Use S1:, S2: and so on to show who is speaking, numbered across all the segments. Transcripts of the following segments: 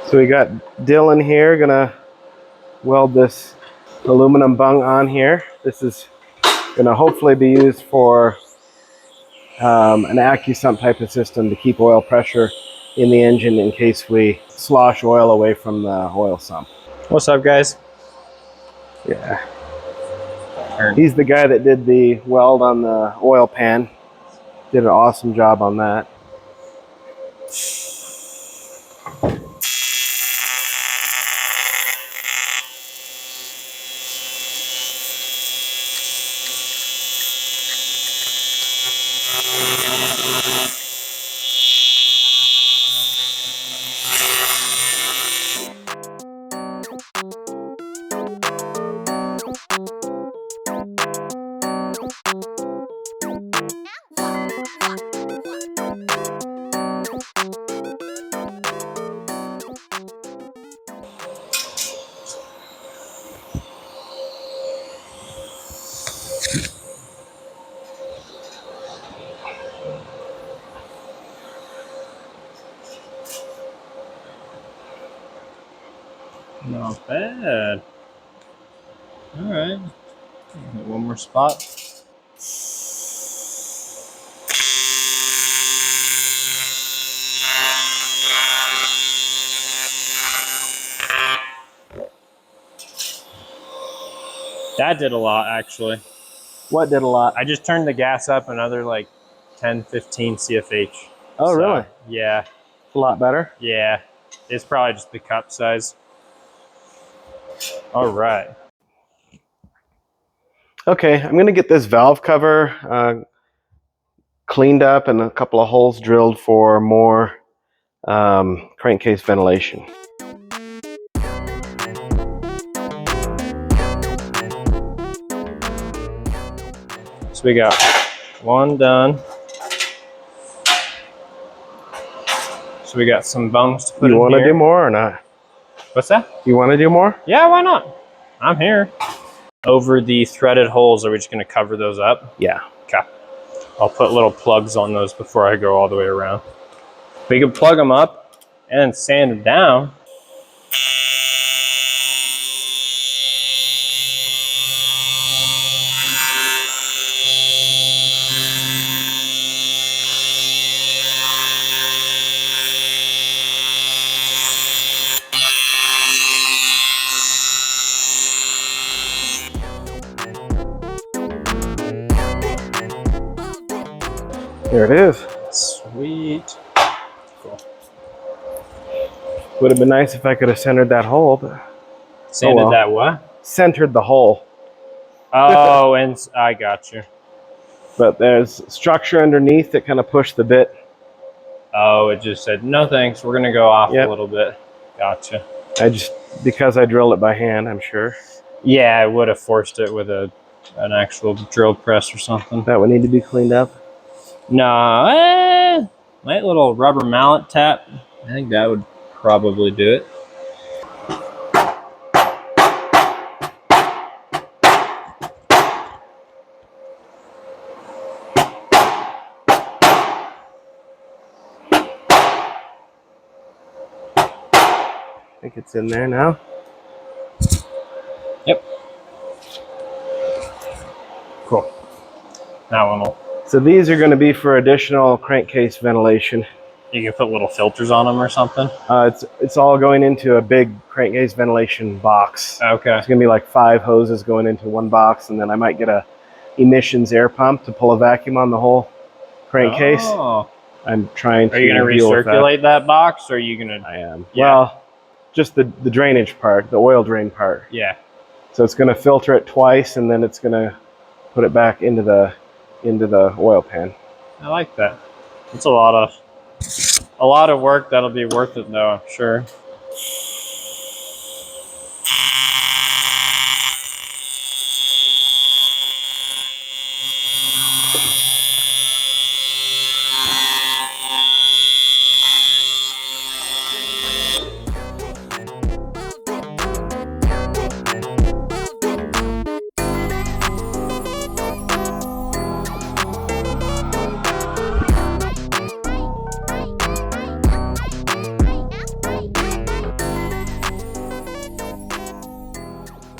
S1: So we got Dylan here gonna weld this aluminum bung on here. This is gonna hopefully be used for an AccuSump type of system to keep oil pressure in the engine in case we slosh oil away from the oil sump.
S2: What's up, guys?
S1: Yeah. He's the guy that did the weld on the oil pan. Did an awesome job on that.
S2: Not bad. All right. One more spot. That did a lot, actually.
S1: What did a lot?
S2: I just turned the gas up another like 10, 15 CFH.
S1: Oh,
S2: so,
S1: really?
S2: Yeah.
S1: It's a lot better?
S2: Yeah. It's probably just the cup size. All right.
S1: Okay, I'm going to get this valve cover cleaned up and a couple of holes drilled for more crankcase ventilation.
S2: So we got one done. So we got some bungs to put in here.
S1: You want to do more or not?
S2: What's that?
S1: You want to do more?
S2: Yeah, why not? I'm here. Over the threaded holes, are we just going to cover those up?
S1: Yeah.
S2: Okay. I'll put little plugs on those before I go all the way around. We can plug them up and sand them down.
S1: There it is.
S2: Sweet. Cool.
S1: Would have been nice if I could have centered that hole, but
S2: Sanded that what?
S1: centered the hole.
S2: Oh, and I got you.
S1: But there's structure underneath that kind of pushed the bit.
S2: Oh, it just said, no thanks, we're going to go off a little bit. Gotcha.
S1: Because I drilled it by hand, I'm sure.
S2: Yeah, I would have forced it with an actual drill press or something.
S1: That would need to be cleaned up.
S2: Nah, my little rubber mallet tap, I think that would probably do it.
S1: I think it's in there now.
S2: Yep. Cool. That one will.
S1: So these are going to be for additional crankcase ventilation.
S2: You can put little filters on them or something?
S1: It's all going into a big crankcase ventilation box.
S2: Okay.
S1: It's going to be like 5 hoses going into one box, and then I might get a emissions air pump to pull a vacuum on the whole crankcase.
S2: Oh.
S1: I'm trying to.
S2: Are you going to recirculate that box, or are you going to?
S1: I am.
S2: Yeah.
S1: Well, just the drainage part, the oil drain part.
S2: Yeah.
S1: So it's going to filter it twice, and then it's going to put it back into the oil pan.
S2: I like that. It's a lot of work that'll be worth it, though, I'm sure.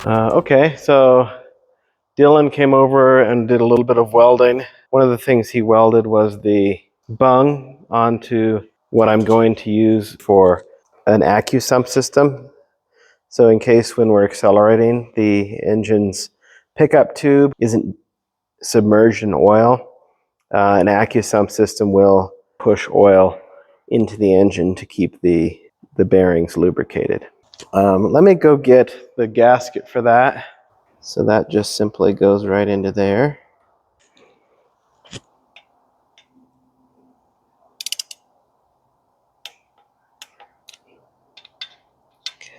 S1: Okay, so Dylan came over and did a little bit of welding. One of the things he welded was the bung onto what I'm going to use for an AccuSump system. So in case when we're accelerating, the engine's pickup tube isn't submerged in oil, an AccuSump system will push oil into the engine to keep the bearings lubricated. Let me go get the gasket for that. So that just simply goes right into there.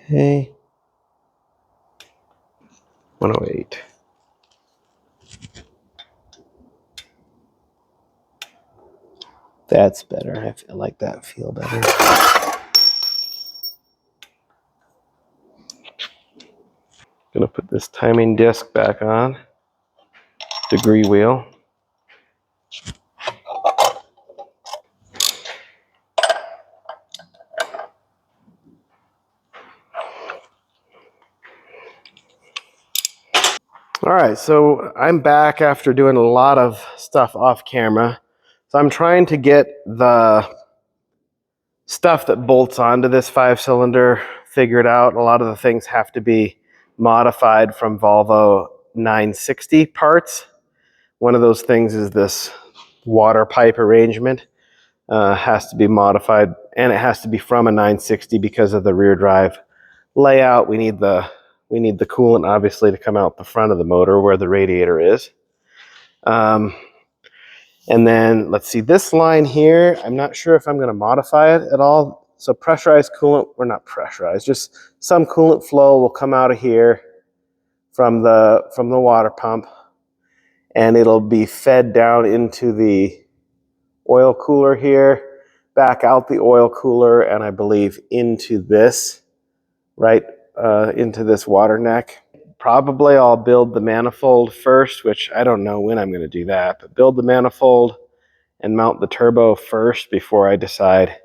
S1: Okay. 108. That's better. I feel like that feel better. Gonna put this timing disc back on. Degree wheel. All right, so I'm back after doing a lot of stuff off camera. So I'm trying to get the stuff that bolts onto this 5-cylinder figured out. A lot of the things have to be modified from Volvo 960 parts. One of those things is this water pipe arrangement. Has to be modified, and it has to be from a 960 because of the rear drive layout. We need the coolant obviously to come out the front of the motor where the radiator is. And then let's see, this line here, I'm not sure if I'm going to modify it at all. So pressurized coolant, or not pressurized, just some coolant flow will come out of here from the water pump, and it'll be fed down into the oil cooler here, back out the oil cooler, and I believe into this, right into this water neck. Probably I'll build the manifold first, which I don't know when I'm going to do that, but build the manifold and mount the turbo first before I decide,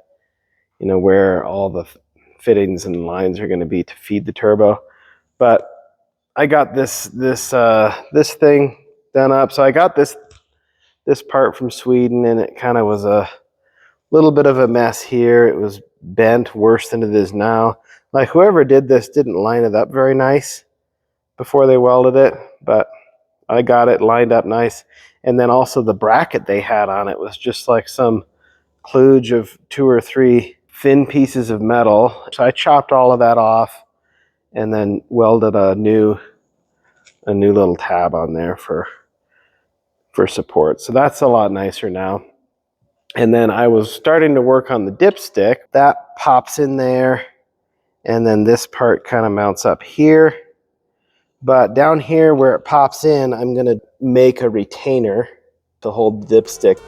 S1: where all the fittings and lines are going to be to feed the turbo. But I got this thing done up. So I got this part from Sweden, and it kind of was a little bit of a mess here. It was bent worse than it is now. Like, whoever did this didn't line it up very nice before they welded it, but I got it lined up nice. And then also the bracket they had on it was just like some kludge of 2 or 3 thin pieces of metal. So I chopped all of that off and then welded a new little tab on there for support. So that's a lot nicer now. And then I was starting to work on the dipstick. That pops in there, and then this part kind of mounts up here. But down here where it pops in, I'm going to make a retainer to hold the dipstick.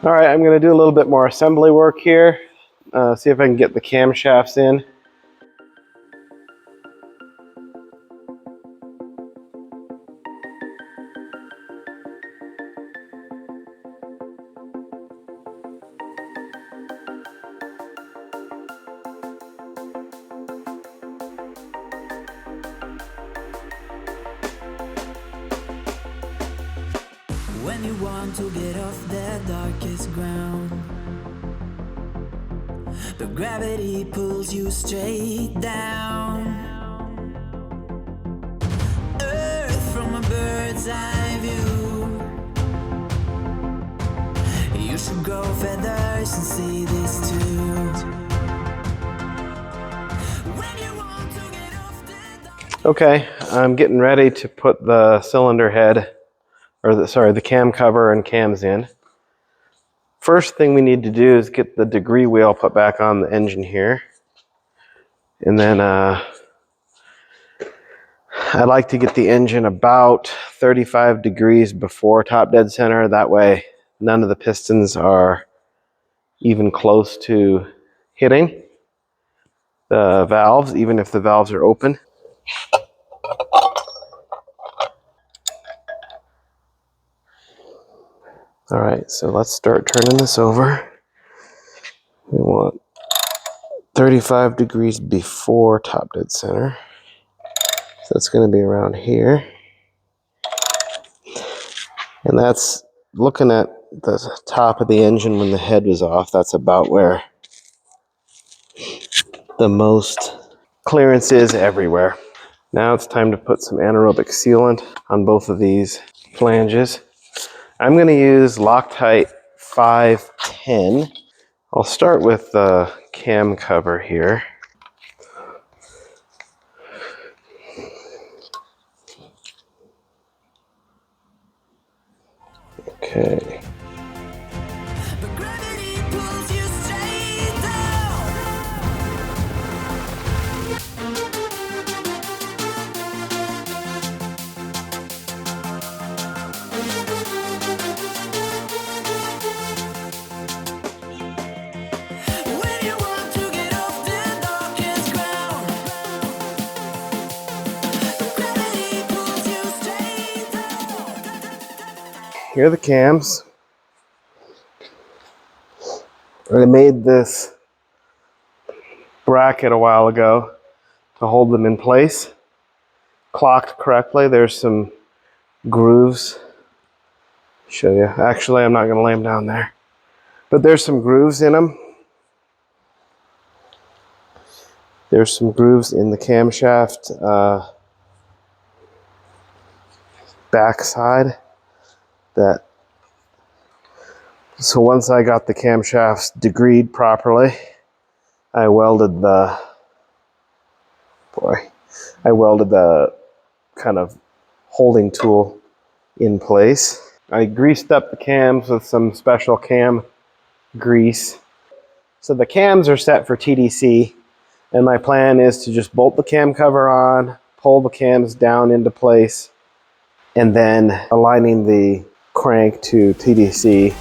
S1: All right, I'm going to do a little bit more assembly work here. See if I can get the camshafts in.
S3: When you want to get off the darkest ground, but gravity pulls you straight down. Earth from a bird's eye view, you should grow feathers and see this too. When you want to get off the dock.
S1: Okay, I'm getting ready to put the cylinder head, or the cam cover and cams in. First thing we need to do is get the degree wheel put back on the engine here. And then I like to get the engine about 35 degrees before top dead center. That way none of the pistons are even close to hitting the valves, even if the valves are open. All right, so let's start turning this over. We want 35 degrees before top dead center. So that's going to be around here. And that's looking at the top of the engine when the head was off. That's about where the most clearance is everywhere. Now it's time to put some anaerobic sealant on both of these flanges. I'm going to use Loctite 510. I'll start with the cam cover here. Okay.
S3: But gravity pulls you straight down. When you want to get off the darkest ground. But gravity pulls you straight down.
S1: Here are the cams. I made this bracket a while ago to hold them in place. Clocked correctly. There's some grooves. Show you. Actually, I'm not going to lay them down there. But there's some grooves in them. There's some grooves in the camshaft backside. So once I got the camshafts degreed properly, I welded the kind of holding tool in place. I greased up the cams with some special cam grease. So the cams are set for TDC, and my plan is to just bolt the cam cover on, pull the cams down into place, and then aligning the crank to TDC.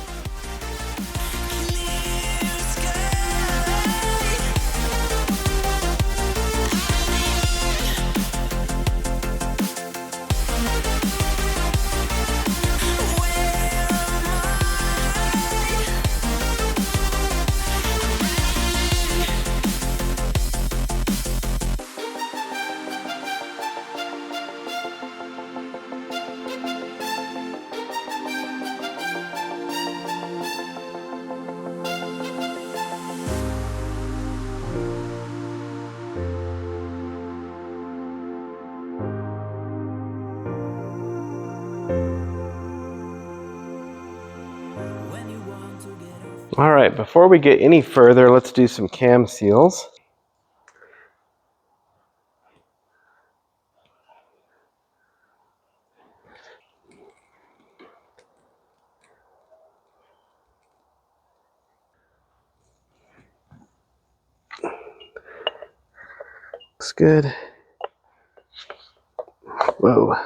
S1: All right, before we get any further, let's do some cam seals. Looks good. Whoa.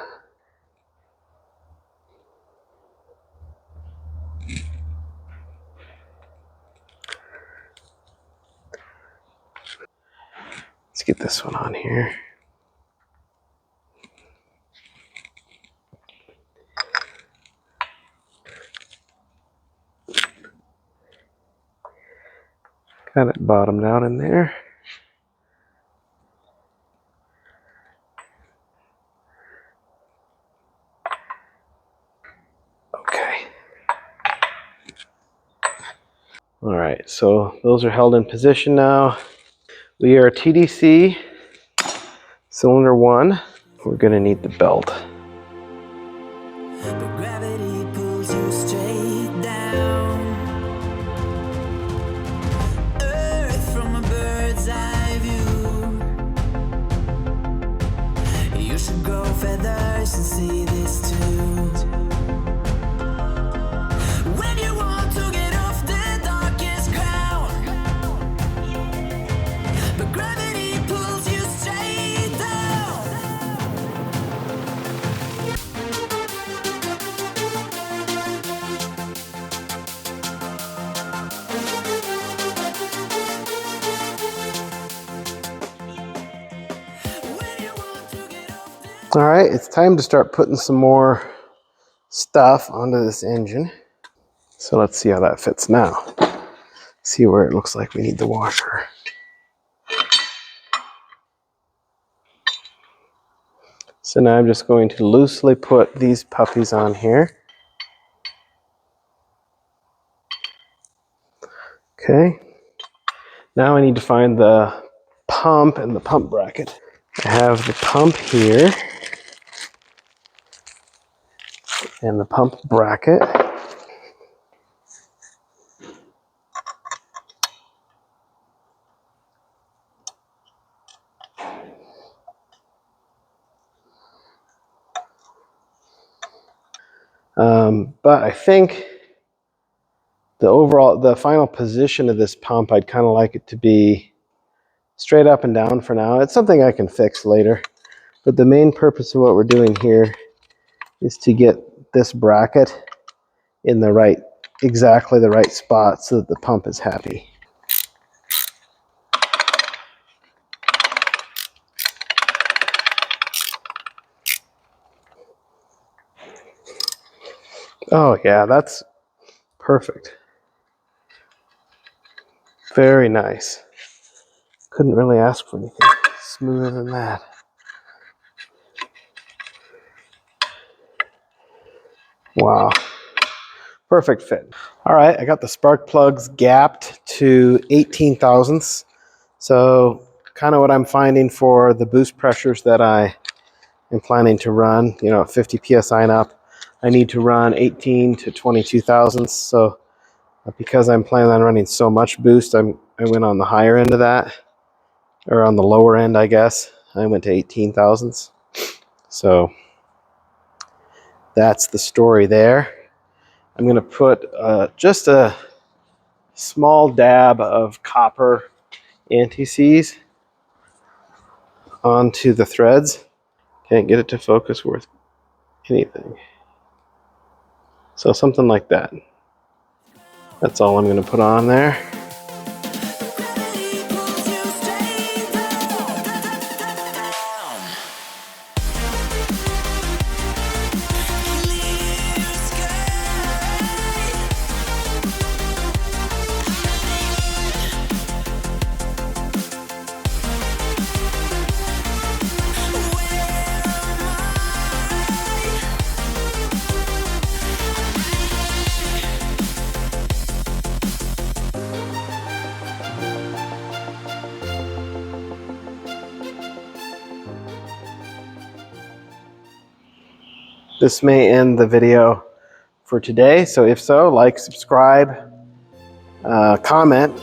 S1: Let's get this one on here. Got it bottomed out in there. Okay. All right, so those are held in position now. We are TDC cylinder 1. We're gonna need the belt.
S3: But gravity pulls you straight down. see this too. When you want to get off the darkest ground, but gravity pulls you straight down. When you want to get off the
S1: All right, it's time to start putting some more stuff onto this engine. So let's see how that fits now. See where it looks like we need the washer. So now I'm just going to loosely put these puppies on here. Okay. Now I need to find the pump and the pump bracket. I have the pump here and the pump bracket. But I think the final position of this pump, I'd kind of like it to be straight up and down for now. It's something I can fix later. But the main purpose of what we're doing here is to get this bracket in the right, exactly the right spot so that the pump is happy. Oh yeah, that's perfect. Very nice. Couldn't really ask for anything smoother than that. Wow. Perfect fit. All right, I got the spark plugs gapped to 18 thousandths. So kind of what I'm finding for the boost pressures that I am planning to run, you know, 50 PSI and up, I need to run 18 to 22 thousandths. So because I'm planning on running so much boost, I went on the higher end of that, or on the lower end, I guess. I went to 18 thousandths. So that's the story there. I'm going to put just a small dab of copper anti-seize onto the threads. Can't get it to focus worth anything. So something like that. That's all I'm going to put on there.
S3: gravity pulls you straight down. Clear sky.
S1: This may end the video for today. So if so, like, subscribe, comment,